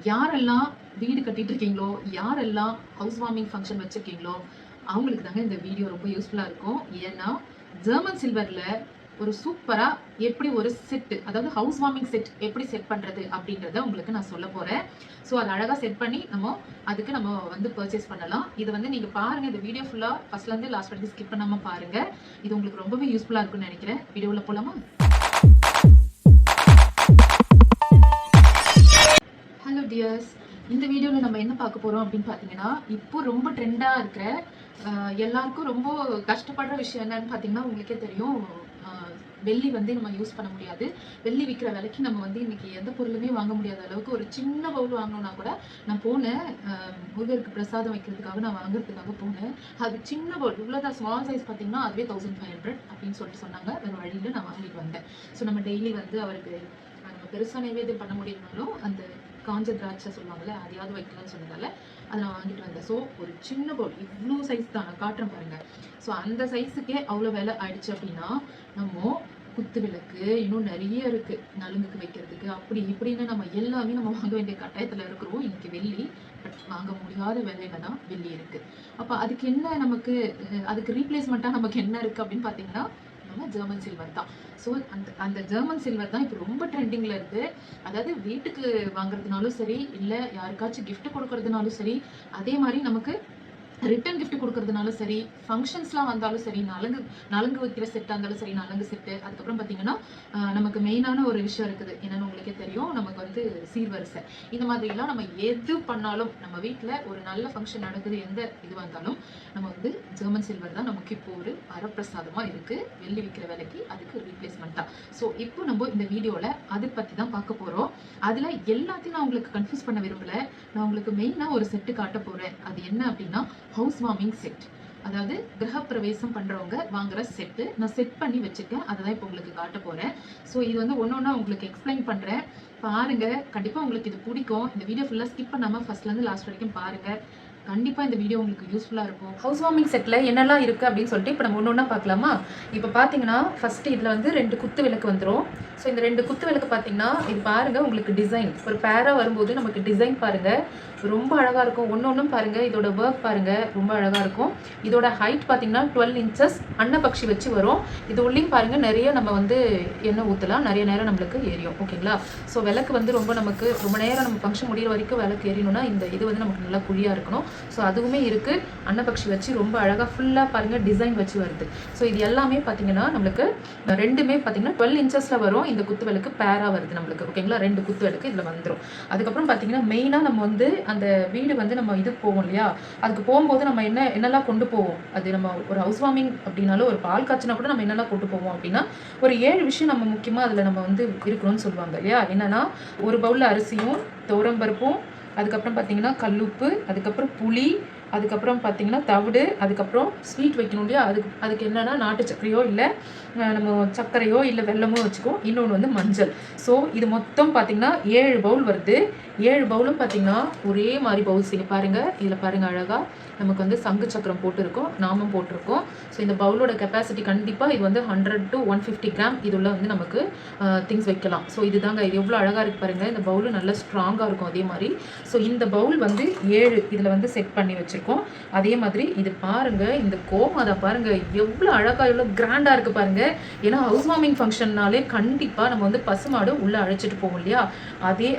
யாரெல்லாம் வீடு கட்டிட்டு இருக்கீங்களோ, யாரெல்லாம் ஹவுஸ் வார்மிங் ஃபங்க்ஷன் வச்சிருக்கீங்களோ, அவங்களுக்கு தாங்க இந்த வீடியோ ரொம்ப யூஸ்ஃபுல்லா இருக்கும். ஏன்னா, ஜெர்மன் சில்வர்ல ஒரு சூப்பரா எப்படி ஒரு செட், அதாவது ஹவுஸ் வார்மிங் செட் எப்படி செட் பண்றது அப்படின்றத உங்களுக்கு நான் சொல்ல போறேன். ஸோ அதை அழகா செட் பண்ணி அதுக்கு நம்ம வந்து பர்ச்சேஸ் பண்ணலாம். இது வந்து நீங்க பாருங்க, இந்த வீடியோ ஃபுல்லா ஃபர்ஸ்ட்ல இருந்து லாஸ்ட் வரைக்கும் ஸ்கிப் பண்ணாம பாருங்க. இது உங்களுக்கு ரொம்பவே யூஸ்ஃபுல்லா இருக்கும்னு நினைக்கிறேன். வீடியோல போலாமா? ஹலோ டியர்ஸ், இந்த வீடியோவில் நம்ம என்ன பார்க்க போகிறோம் அப்படின்னு பார்த்தீங்கன்னா, இப்போ ரொம்ப ட்ரெண்டாக இருக்கிற எல்லாருக்கும் ரொம்ப கஷ்டப்படுற விஷயம் என்னன்னு பார்த்தீங்கன்னா, உங்களுக்கே தெரியும். வெள்ளி வந்து நம்ம யூஸ் பண்ண முடியாது. வெள்ளி விற்கிற விலைக்கு நம்ம வந்து இன்னைக்கு எந்த பொருளுமே வாங்க முடியாத அளவுக்கு ஒரு சின்ன பவுல் வாங்கணும்னா கூட நான் போனேன், முருகருக்கு பிரசாதம் வைக்கிறதுக்காக நான் வாங்குறதுக்காக போனேன். அது சின்ன பவுல் இவ்வளோதான், ஸ்மால் சைஸ் பார்த்தீங்கன்னா அதுவே 1500 அப்படின்னு சொல்லிட்டு சொன்னாங்க. வேறு வழியில் நான் வாங்கிட்டு வந்தேன். ஸோ நம்ம டெய்லி வந்து அவருக்கு நம்ம பெருசாக நைவேத்தியம் பண்ண முடியலனாலும் அந்த காஞ்ச திராட்சை சொல்லுவாங்கல்ல, அதையாவது வைக்கலாம்னு சொன்னதால அதை நான் வாங்கிட்டு வந்தேன். ஸோ ஒரு சின்ன பவுல் இவ்வளோ சைஸ் தான், நான் காட்டுறேன் பாருங்க. ஸோ அந்த சைஸுக்கே அவ்வளோ விலை ஆயிடுச்சு அப்படின்னா, நம்ம குத்து விளக்கு இன்னும் நிறைய இருக்கு நலுங்குக்கு வைக்கிறதுக்கு, அப்படி இப்படின்னு நம்ம எல்லாமே நம்ம வாங்க வேண்டிய கட்டாயத்தில் இருக்கிறோம். இன்னைக்கு வெள்ளி, பட் வாங்க முடியாத விலையில தான் வெள்ளி இருக்கு. அப்போ அதுக்கு என்ன நமக்கு, அதுக்கு ரீப்ளேஸ்மெண்ட்டாக நமக்கு என்ன இருக்கு அப்படின்னு பார்த்தீங்கன்னா, நம்ம ஜெர்மன் சில்வர் தான். ஸோ அந்த ஜெர்மன் சில்வர் தான் இப்போ ரொம்ப ட்ரெண்டிங்கில் இருக்குது. அதாவது வீட்டுக்கு வாங்குறதுனாலும் சரி, இல்லை யாருக்காச்சும் கிஃப்ட் கொடுக்கறதுனாலும் சரி, அதே மாதிரி நமக்கு ரிட்டன் கிஃப்ட் கொடுக்கறதுனாலும் சரி, ஃபங்க்ஷன்ஸ்லாம் வந்தாலும் சரி, நலங்கு வைக்கிற செட்டாக இருந்தாலும் சரி, நலங்கு செட்டு. அதுக்கப்புறம் பார்த்தீங்கன்னா, நமக்கு மெயினான ஒரு விஷயம் இருக்குது, என்னன்னு உங்களுக்கே தெரியும், நமக்கு வந்து சீர்வரிசை. இந்த மாதிரிலாம் நம்ம எது பண்ணாலும், நம்ம வீட்டில் ஒரு நல்ல ஃபங்க்ஷன் நடக்குது, எந்த இதுவாக இருந்தாலும் நம்ம வந்து ஜெர்மன் சில்வர் தான் நமக்கு இப்போ ஒரு வரப்பிரசாதமாக இருக்குது. வெள்ளி விற்கிற விலைக்கு அதுக்கு ரீப்ளேஸ்மெண்ட்டாக. ஸோ இப்போ நம்ம இந்த வீடியோவில் அதை பற்றி தான் பார்க்க போகிறோம். அதில் எல்லாத்தையும் நான் உங்களுக்கு கன்ஃபியூஸ் பண்ண விரும்பலை. நான் உங்களுக்கு மெயினாக ஒரு செட்டு காட்ட போகிறேன். அது என்ன அப்படின்னா, ஹவுஸ் வார்மிங் செட். அதாவது கிரகப்பிரவேசம் பண்றவங்க வாங்குற செட்டு நான் செட் பண்ணி வச்சிருக்கேன். அதை தான் இப்போ உங்களுக்கு காட்ட போறேன். ஸோ இது வந்து ஒன்னொன்னா உங்களுக்கு எக்ஸ்பிளைன் பண்றேன், பாருங்க. கண்டிப்பா உங்களுக்கு இது பிடிக்கும். இந்த வீடியோ ஃபுல்லா ஸ்கிப் பண்ணாம ஃபர்ஸ்ட்ல இருந்து லாஸ்ட் வரைக்கும் பாருங்க. கண்டிப்பா இந்த வீடியோ உங்களுக்கு யூஸ்ஃபுல்லா இருக்கும். ஹவுஸ் வார்மிங் செட்ல என்னெல்லாம் இருக்கு அப்படின்னு சொல்லிட்டு இப்போ நம்ம ஒன்னொன்னா பார்க்கலாமா? இப்போ பாத்தீங்கன்னா ஃபர்ஸ்ட் இதுல வந்து 2 குத்து விளக்கு வந்துடும். ஸோ இந்த 2 குத்து விளக்கு பார்த்தீங்கன்னா, இது பாருங்க, உங்களுக்கு டிசைன் ஒரு பேரா வரும்போது நமக்கு டிசைன் பாருங்க ரொம்ப அழகா இருக்கும். ஒன்னொன்னும் பாருங்க, இதோட ஒர்க் பாருங்க ரொம்ப அழகா இருக்கும். இதோட ஹைட் பார்த்தீங்கன்னா 12 இன்ச்சஸ் அன்னபக்ஷி வச்சு வரும். இது உள்ளேயும் பாருங்க நிறைய நம்ம வந்து எண்ணெய் ஊற்றலாம், நிறைய நேரம் நம்மளுக்கு எரியும். ஓகேங்களா? ஸோ விளக்கு வந்து நமக்கு ரொம்ப நேரம் நம்ம ஃபங்க்ஷன் முடிகிற வரைக்கும் விளக்கு எரியணும்னா இந்த இது வந்து நமக்கு நல்லா குழியாக இருக்கணும். ஸோ அதுவுமே இருக்கு. அன்னபக்ஷி வச்சு ரொம்ப அழகாக ஃபுல்லாக பாருங்க டிசைன் வச்சு வருது. ஸோ இது எல்லாமே பார்த்தீங்கன்னா நம்மளுக்கு ரெண்டுமே பார்த்தீங்கன்னா 12 இன்ச்சஸில் வரும். இந்த குத்து விளக்கு பேரா வருது நம்மளுக்கு. ஓகேங்களா? 2 குத்து விளக்கு இதில் வந்துடும். அதுக்கப்புறம் பார்த்தீங்கன்னா மெயினாக நம்ம வந்து அந்த வீடு வந்து நம்ம இது போவோம் இல்லையா, அதுக்கு போகும்போது நம்ம என்னெல்லாம் கொண்டு போவோம், அது நம்ம ஒரு ஹவுஸ் வார்மிங் அப்படின்னாலும், ஒரு பால் காய்ச்சினா கூட நம்ம என்னெல்லாம் கொண்டு போவோம் அப்படின்னா, ஒரு 7 விஷயம் நம்ம முக்கியமாக அதில் நம்ம வந்து இருக்கணும்னு சொல்லுவாங்க இல்லையா. என்னன்னா, ஒரு பவுலில் அரிசியும் துவரம்பருப்பும், அதுக்கப்புறம் பார்த்தீங்கன்னா கல்லுப்பு, அதுக்கப்புறம் புளி, அதுக்கப்புறம் பார்த்தீங்கன்னா தவிடு, அதுக்கப்புறம் ஸ்வீட் வைக்கணும் இல்லையா, அதுக்கு என்னென்னா நாட்டு சர்க்கரையோ இல்லை நம்ம சர்க்கரையோ இல்லை வெல்லமோ வச்சுக்கோ. இன்னொன்று வந்து மஞ்சள். ஸோ இது மொத்தம் பார்த்தீங்கன்னா 7 பவுல் வருது. 7 பவுலும் பார்த்தீங்கன்னா ஒரே மாதிரி பவுல்ஸ். இங்கே பாருங்கள், இதில் பாருங்கள் அழகாக நமக்கு வந்து சங்கு சக்கரம் போட்டிருக்கோம், நாமம் போட்டிருக்கோம். ஸோ இந்த பவுலோட கெப்பாசிட்டி கண்டிப்பாக இது வந்து 100 to 150 கிராம் இதுள்ள வந்து நமக்கு திங்ஸ் வைக்கலாம். ஸோ இதுதாங்க, இது எவ்வளோ அழகாக இருக்குது பாருங்கள். இந்த பவுல் நல்லா ஸ்ட்ராங்காக இருக்கும் அதே மாதிரி. ஸோ இந்த பவுல் வந்து 7 இதில் வந்து செட் பண்ணி வச்சுருக்கோம். அதே மாதிரி இது பாருங்கள், இந்த கோமாதா பாருங்கள் எவ்வளோ அழகாக எவ்வளோ கிராண்டாக இருக்குது பாருங்கள். ஏன்னா ஹவுஸ் வார்மிங் ஃபங்க்ஷன்னாலே கண்டிப்பாக நம்ம வந்து பசுமாடு உள்ளே அழைச்சிட்டு போவோம் இல்லையா,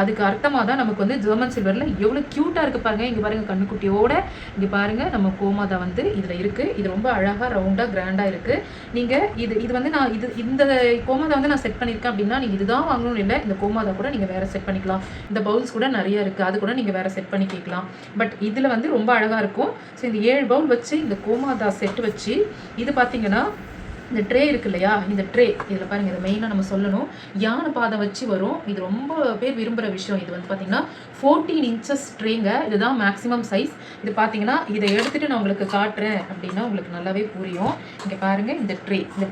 அதுக்கு அர்த்தமாக தான் நமக்கு வந்து ஜெர்மன் சில்வரில் எவ்வளோ க்யூட்டாக இருக்குது பாருங்கள். இங்கே பாருங்கள் கண்ணுக்குட்டியோட இங்கே பாருங்கள் நம்ம கோமாதா வந்து இதில் இருக்குது. இது ரொம்ப அழகாக ரவுண்டாக கிராண்டாக இருக்குது. நீங்கள் இது வந்து நான் இந்த கோமாதா வந்து நான் செட் பண்ணியிருக்கேன் அப்படின்னா, நீங்கள் இதுதான் வாங்கணும்னு இல்லை, இந்த கோமாதா கூட நீங்கள் வேறு செட் பண்ணிக்கலாம். இந்த பவுல்ஸ் கூட நிறைய இருக்குது, அது கூட நீங்கள் வேறு செட் பண்ணி கேட்கலாம். பட் இதில் வந்து ரொம்ப அழகாக இருக்கும். ஸோ இந்த 7 பவுல் வச்சு இந்த கோமாதா செட் வச்சு, இது பார்த்தீங்கன்னா இந்த ட்ரே இருக்கு இல்லையா, இந்த ட்ரே இதில் பாருங்கள், இதை மெயினாக நம்ம சொல்லணும், யானை பாதம் வச்சு வரும். இது ரொம்ப பேர் விரும்புகிற விஷயம். இது வந்து பார்த்தீங்கன்னா 14 இன்ச்சஸ் ட்ரேங்க. இதுதான் மேக்ஸிமம் சைஸ். இது பார்த்தீங்கன்னா இதை எடுத்துகிட்டு நான் உங்களுக்கு காட்டுறேன் அப்படின்னா உங்களுக்கு நல்லாவே புரியும். இங்கே பாருங்கள், இந்த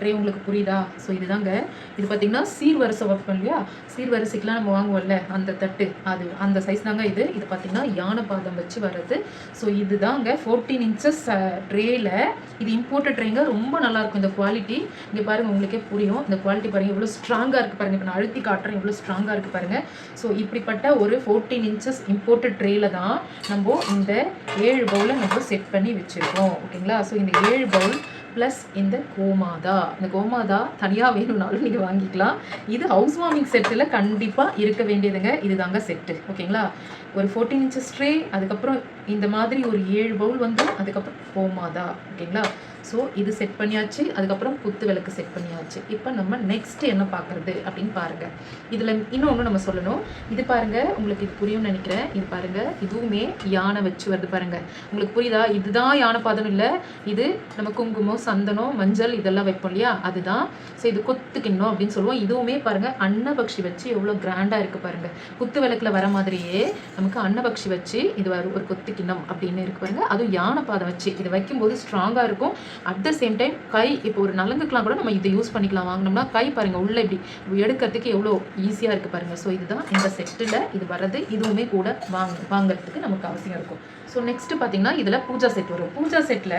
ட்ரே உங்களுக்கு புரியுதா? ஸோ இதுதாங்க, இது பார்த்தீங்கன்னா சீர்வரிசை வைப்போம் இல்லையா, சீர்வரிசைக்கெலாம் நம்ம வாங்குவோம்ல அந்த தட்டு, அது அந்த சைஸ் தாங்க இது. இது பார்த்தீங்கன்னா யானை பாதம் வச்சு வர்றது. ஸோ இதுதாங்க 14 இன்ச்சஸ் ட்ரேயில். இது இம்போர்ட்டட் ட்ரேங்க, ரொம்ப நல்லாயிருக்கும் இந்த குவாலிட்டி. குவாலிட்டி இங்கே பாருங்கள், உங்களுக்கே புரியும். இந்த குவாலிட்டி பாருங்கள் எவ்வளோ ஸ்ட்ராங்காக இருக்குது பாருங்கள். இப்போ நான் அழுத்தி காட்டுறேன் எவ்வளோ ஸ்ட்ராங்காக இருக்குது பாருங்கள். ஸோ இப்படிப்பட்ட ஒரு 14 inches இம்போர்ட்டட் ட்ரேயில் தான் நம்ம இந்த 7 பவுலை நம்ம செட் பண்ணி வச்சுருக்கோம். ஓகேங்களா? ஸோ இந்த 7 பவுல் ப்ளஸ் இந்த கோமாதா, இந்த கோமாதா தனியாக வேணும்னாலும் நீங்கள் வாங்கிக்கலாம். இது ஹவுஸ் வார்மிங் செட்டில் கண்டிப்பாக இருக்க வேண்டியதுங்க. இது தாங்க செட்டு. ஓகேங்களா? ஒரு 14 inches ட்ரே, அதுக்கப்புறம் இந்த மாதிரி ஒரு 7 பவுல் வந்து, அதுக்கப்புறம் கோமாதா. ஓகேங்களா? ஸோ இது செட் பண்ணியாச்சு. அதுக்கப்புறம் குத்து விளக்கு செட் பண்ணியாச்சு. இப்போ நம்ம நெக்ஸ்ட் என்ன பார்க்குறது அப்படின்னு பாருங்கள். இதில் இன்னொன்று நம்ம சொல்லணும். இது பாருங்கள், உங்களுக்கு இது புரியும்னு நினைக்கிறேன். இது பாருங்கள், இதுவுமே யானை வச்சு வருது பாருங்கள். உங்களுக்கு புரியுதா? இதுதான் யானை பாதம் இல்லை, இது நம்ம குங்குமம், சந்தனம், மஞ்சள் இதெல்லாம் வைப்போம் இல்லையா, அதுதான். ஸோ இது கொத்து கிண்ணம் அப்படின்னு சொல்லுவோம். இதுவுமே பாருங்கள் அன்னபக்ஷி வச்சு எவ்வளோ கிராண்டாக இருக்குது பாருங்கள். குத்து விளக்கில் வர மாதிரியே நமக்கு அன்னபக்ஷி வச்சு இது ஒரு கொத்து கிண்ணம் அப்படின்னு இருக்கு பாருங்கள். அதுவும் யானை பாதம் வச்சு இது வைக்கும்போது ஸ்ட்ராங்காக இருக்கும். அட் த சேம் டைம் கை, இப்போ ஒரு நலங்குக்கெலாம் கூட நம்ம இதை யூஸ் பண்ணிக்கலாம். வாங்கினோம்னா கை பாருங்கள் உள்ளே இப்படி எடுக்கிறதுக்கு எவ்வளோ ஈஸியாக இருக்குது பாருங்கள். ஸோ இதுதான் இந்த செட்டில் இது வர்றது. இதுவுமே கூட வாங்கிறதுக்கு நமக்கு அவசியம் இருக்கும். ஸோ நெக்ஸ்ட்டு பார்த்திங்கன்னா இதில் பூஜா செட் வரும். பூஜா செட்டில்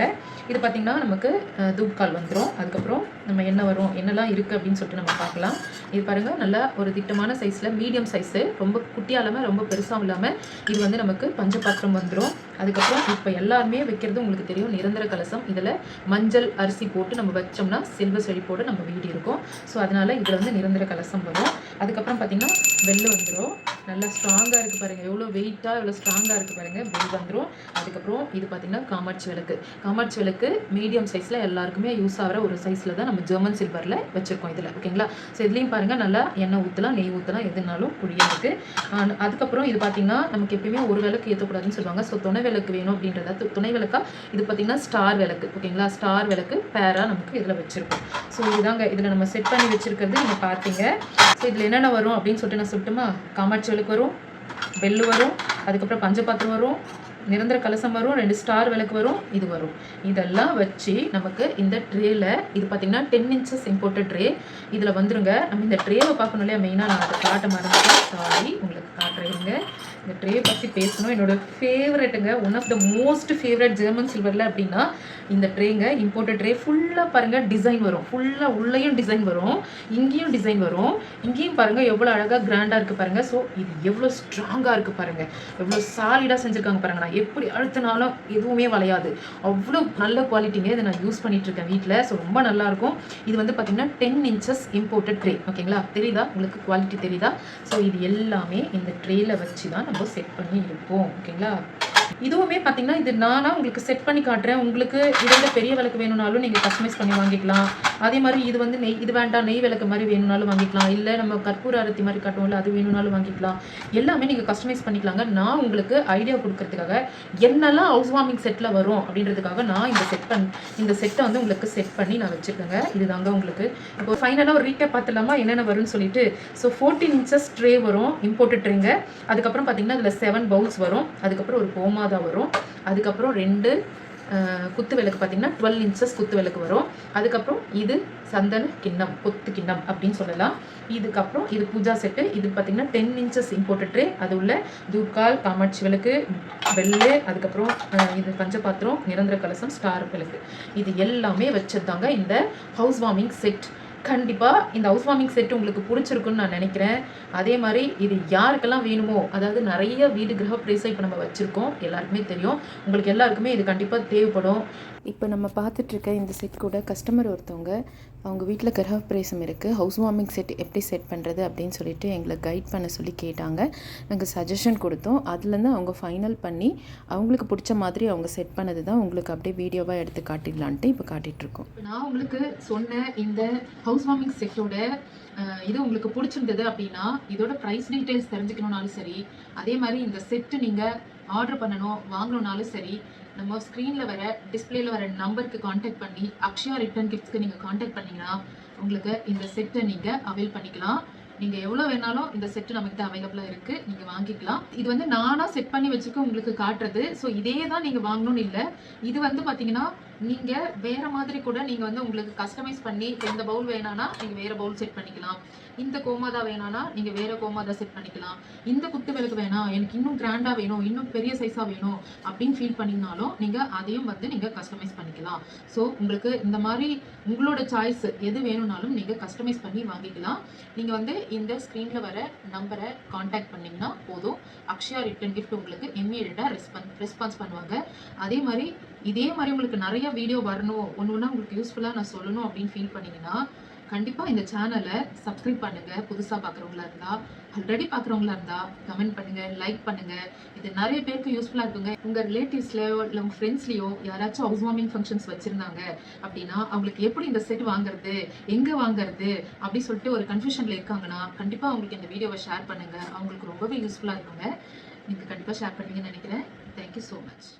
இது பார்த்திங்கன்னா நமக்கு தூப்கால் வந்துடும். அதுக்கப்புறம் நம்ம என்ன வரும், என்னெல்லாம் இருக்குது அப்படின்னு சொல்லிட்டு நம்ம பார்க்கலாம். இது பாருங்கள், நல்லா ஒரு திட்டமான சைஸில் மீடியம் சைஸு, ரொம்ப குட்டியாக இல்லாமல் ரொம்ப பெருசாகவும் இல்லாமல் இது வந்து நமக்கு பஞ்சபாத்திரம் வந்துடும். அதுக்கப்புறம் இப்போ எல்லாருமே வைக்கிறது உங்களுக்கு தெரியும், நிரந்தர கலசம். இதில் மஞ்சள் அரிசி போட்டு நம்ம வச்சோம்னா செல்வ செழிப்போடு நம்ம வீடு இருக்கும். ஸோ அதனால் இதில் வந்து நிரந்தர கலசம் வரும். அதுக்கப்புறம் பார்த்திங்கன்னா பெல் வந்துடும். நல்லா ஸ்ட்ராங்காக இருக்குது பாருங்கள், எவ்வளோ வெயிட்டாக எவ்வளோ ஸ்ட்ராங்காக இருக்குது பாருங்கள். பெல் வந்துடும். அதுக்கப்புறம் இது பார்த்திங்கன்னா காமாட்சி விளக்கு. காமாட்சி விளக்கு மீடியம் சைஸில் எல்லாருக்குமே யூஸ் ஆகிற ஒரு சைஸில் தான் நம்ம ஜெர்மன் சில்வரில் வச்சுருக்கோம் இதில். ஓகேங்களா? ஸோ இதுலேயும் பாருங்கள் நல்லா எண்ணெய் ஊற்றலாம், நெய் ஊற்றலாம், எதுனாலும் புரியாது. அதுக்கப்புறம் இது பார்த்திங்கன்னா நமக்கு எப்பயுமே ஒரு விளக்கு ஏற்றக்கூடாதுன்னு சொல்லுவாங்க. ஸோ துணை விளக்கு வேணும் அப்படின்றத துணை விளக்கா இது பார்த்திங்கன்னா ஸ்டார் விளக்கு. ஓகேங்களா? ஸ்டார் விளக்கு பேராக நமக்கு இதில் வச்சுருக்கோம். ஸோ இதுதாங்க இதில் நம்ம செட் பண்ணி வச்சுருக்கிறது. நீங்கள் பார்த்தீங்க. ஸோ இதில் என்னென்ன வரும் அப்படின்னு சொல்லிட்டு நான் சொல்லட்டுமா? காமாட்சி விளக்கு வரும், பெல்லு வரும், அதுக்கப்புறம் பஞ்சபாத்திரம் வரும், நிரந்தர கலசம் வரும், 2 ஸ்டார் விளக்கு வரும், இது வரும். இதெல்லாம் வச்சு நமக்கு இந்த ட்ரேயில் இது பார்த்திங்கன்னா 10 inches இம்போர்ட்டட் ட்ரே இதில் வந்துருங்க. நம்ம இந்த ட்ரேவை பார்க்கணும் இல்லையா, மெயினாக நான் அதை காட்ட மறந்துட்டேன், சாரி. உங்களுக்கு காட்டுறேங்க. இந்த ட்ரே பற்றி பேசணும். என்னோடய ஃபேவரெட்டுங்க, one of the most favourite German சில்வரில் அப்படின்னா இந்த ட்ரேங்க. இம்போர்ட்டட் ட்ரே ஃபுல்லாக பாருங்கள் டிசைன் வரும். ஃபுல்லாக உள்ளேயும் டிசைன் வரும், இங்கேயும் டிசைன் வரும். இங்கேயும் பாருங்கள் எவ்வளோ அழகாக கிராண்டாக இருக்குது பாருங்கள். ஸோ இது எவ்வளோ ஸ்ட்ராங்காக இருக்குது பாருங்கள், எவ்வளோ சாலிடாக செஞ்சுருக்காங்க பாருங்கள். நான் எப்படி அழுத்தினாலும் எதுவுமே வளையாது, அவ்வளோ நல்ல குவாலிட்டிங்க. இதை நான் யூஸ் பண்ணிகிட்ருக்கேன் வீட்டில். ஸோ ரொம்ப நல்லாயிருக்கும். இது வந்து பார்த்திங்கன்னா 10 inches இம்போர்ட்டட் ட்ரே. ஓகேங்களா? தெரியுதா உங்களுக்கு குவாலிட்டி தெரியுதா? ஸோ இது எல்லாமே இந்த ட்ரேயில் வச்சு தான் நம்ம செட் பண்ணி இருப்போம். ஓகேங்களா? இதுவுமே பார்த்தீங்கன்னா இது நானாக உங்களுக்கு செட் பண்ணி காட்டுறேன். உங்களுக்கு இதோட பெரிய விளக்கு வேணும்னாலும் நீங்கள் கஸ்டமைஸ் பண்ணி வாங்கிக்கலாம். அதே மாதிரி இது வந்து நெய், இது வேண்டாம் நெய் விளக்கு மாதிரி வேணும்னாலும் வாங்கிக்கலாம். இல்லை நம்ம கற்பூர அரத்தி மாதிரி காட்டுவோம்ல, அது வேணும்னாலும் வாங்கிக்கலாம். எல்லாமே நீங்கள் கஸ்டமைஸ் பண்ணிக்கலாங்க. நான் உங்களுக்கு ஐடியா கொடுக்கறதுக்காக என்னெல்லாம் ஹவுஸ் வார்மிங் செட்டில் வரும் அப்படின்றதுக்காக நான் இந்த செட்டை வந்து உங்களுக்கு செட் பண்ணி நான் வச்சுருக்கேங்க. இதுதாங்க உங்களுக்கு. இப்போ ஃபைனலாக ஒரு ரீகேப் பார்த்துலாமா என்னென்ன வரும்னு சொல்லிட்டு. ஸோ 14 inches ட்ரே வரும், இம்போர்ட்டட் ட்ரேங்க. அதுக்கப்புறம் பார்த்தீங்கன்னா இதில் 7 பவுல்ஸ் வரும். அதுக்கப்புறம் ஒரு கோமாதா வரும். அதுக்கப்புறம் 2 குத்து விளக்கு பார்த்தீங்கன்னா 12 inches குத்து விளக்கு வரும். அதுக்கப்புறம் இது சந்தன கிண்ணம், கொத்து கிண்ணம் அப்படின்னு சொல்லலாம். இதுக்கப்புறம் இது பூஜா செட்டு. இது பார்த்தீங்கன்னா 10 inches இம்போர்ட்டட் ட்ரே. அது உள்ள தூக்கால், காமாட்சி விளக்கு, வெள்ளை, அதுக்கப்புறம் இது பஞ்சபாத்திரம், நிரந்தர கலசம், ஸ்டார் விளக்கு. இது எல்லாமே வச்சதாங்க இந்த ஹவுஸ் வார்மிங் செட். கண்டிப்பாக இந்த ஹவுஸ் வார்மிங் செட் உங்களுக்கு பிடிச்சிருக்குன்னு நான் நினைக்கிறேன். அதே மாதிரி இது யாருக்கெல்லாம் வேணுமோ, அதாவது நிறைய வீடு கிரகப்பிரவேசம் இப்போ நம்ம வச்சுருக்கோம், எல்லாருக்குமே தெரியும். உங்களுக்கு எல்லாருக்குமே இது கண்டிப்பாக தேவைப்படும். இப்போ நம்ம பார்த்துட்ருக்க இந்த செட் கூட கஸ்டமர் ஒருத்தவங்க அவங்க வீட்டில் கிரகப்பிரவேசம் இருக்குது, ஹவுஸ் வார்மிங் செட் எப்படி செட் பண்ணுறது அப்படின்னு சொல்லிட்டு எங்களை கைட் பண்ண சொல்லி கேட்டாங்க. நாங்கள் சஜஷன் கொடுத்தோம். அதுலேருந்து அவங்க ஃபைனல் பண்ணி அவங்களுக்கு பிடிச்ச மாதிரி அவங்க செட் பண்ணது தான் உங்களுக்கு அப்படியே வீடியோவாக எடுத்து காட்டிடலான்ட்டு இப்போ காட்டிகிட்ருக்கோம். நான் உங்களுக்கு சொன்ன இந்த ஹவுஸ் வார்மிங் செட்டோட இது உங்களுக்கு பிடிச்சிருந்தது அப்படின்னா இதோட ப்ரைஸ் டீட்டெயில்ஸ் தெரிஞ்சுக்கணுன்னாலும் சரி, அதே மாதிரி இந்த செட்டு நீங்கள் ஆர்டர் பண்ணணும் வாங்கணுன்னாலும் சரி, நம்ம ஸ்க்ரீனில் வர டிஸ்பிளேல வர நம்பருக்கு காண்டாக்ட் பண்ணி அக்ஷயா ரிட்டர்ன் கிஃப்ட்ஸ்க்கு நீங்கள் காண்டாக்ட் பண்ணிங்கன்னா உங்களுக்கு இந்த செட்டை நீங்கள் அவைல் பண்ணிக்கலாம். நீங்கள் எவ்வளோ வேணாலும் இந்த செட்டு நம்மகிட்ட அவைலபிளாக இருக்குது, நீங்கள் வாங்கிக்கலாம். இது வந்து நானாக செட் பண்ணி வச்சுக்க உங்களுக்கு காட்டுறது. ஸோ இதே தான் நீங்கள் வாங்கணும்னு இல்லை. இது வந்து பார்த்தீங்கன்னா நீங்க வேற மாதிரி கூட நீங்க வந்து உங்களுக்கு கஸ்டமைஸ் பண்ணி இப்ப இந்த பவுல் வேணானா நீங்க வேற பவுல் செட் பண்ணிக்கலாம். இந்த கோமாதா வேணானா நீங்க வேற கோமாதா செட் பண்ணிக்கலாம். இந்த குத்து விளக்கு வேணாம் எனக்கு இன்னும் கிராண்டா வேணும், இன்னும் பெரிய சைஸா வேணும் அப்படின்னு ஃபீல் பண்ணீங்கனாலும் நீங்க அதையும் வந்து நீங்க கஸ்டமைஸ் பண்ணிக்கலாம். ஸோ உங்களுக்கு இந்த மாதிரி உங்களோட சாய்ஸ் எது வேணும்னாலும் நீங்க கஸ்டமைஸ் பண்ணி வாங்கிக்கலாம். நீங்க வந்து இந்த ஸ்க்ரீன்ல வர நம்பரை காண்டாக்ட் பண்ணீங்கன்னா போதும். அக்ஷயா ரிட்டன் கிஃப்ட் உங்களுக்கு இம்மீடியட்டா ரெஸ்பான்ஸ் பண்ணுவாங்க. அதே மாதிரி இதே மாதிரி உங்களுக்கு நிறைய வீடியோ வரணும், ஒன்று உங்களுக்கு யூஸ்ஃபுல்லாக நான் சொல்லணும் அப்படின்னு ஃபீல் பண்ணீங்கன்னா கண்டிப்பாக இந்த சேனலை சப்ஸ்கிரைப் பண்ணுங்க. புதுசாக பார்க்குறவங்களா இருந்தால், ஆல்ரெடி பார்க்குறவங்களா இருந்தால் கமெண்ட் பண்ணுங்க, லைக் பண்ணுங்க. இது நிறைய பேருக்கு யூஸ்ஃபுல்லாக இருக்குங்க. உங்கள் ரிலேட்டிவ்ஸ்லையோ இல்லை உங்கள் ஃப்ரெண்ட்ஸ்லையோ யாராச்சும் ஹவுஸ் வார்மிங் ஃபங்க்ஷன்ஸ் வச்சுருந்தாங்க அப்படின்னா அவங்களுக்கு எப்படி இந்த செட் வாங்குறது, எங்கே வாங்குறது அப்படி சொல்லிட்டு ஒரு கன்ஃபியூஷனில் இருக்காங்கன்னா கண்டிப்பாக அவங்களுக்கு இந்த வீடியோவை ஷேர் பண்ணுங்க. அவங்களுக்கு ரொம்பவே யூஸ்ஃபுல்லாக இருக்குங்க. நீங்கள் கண்டிப்பாக ஷேர் பண்ணுவீங்கன்னு நினைக்கிறேன். Thank you so much.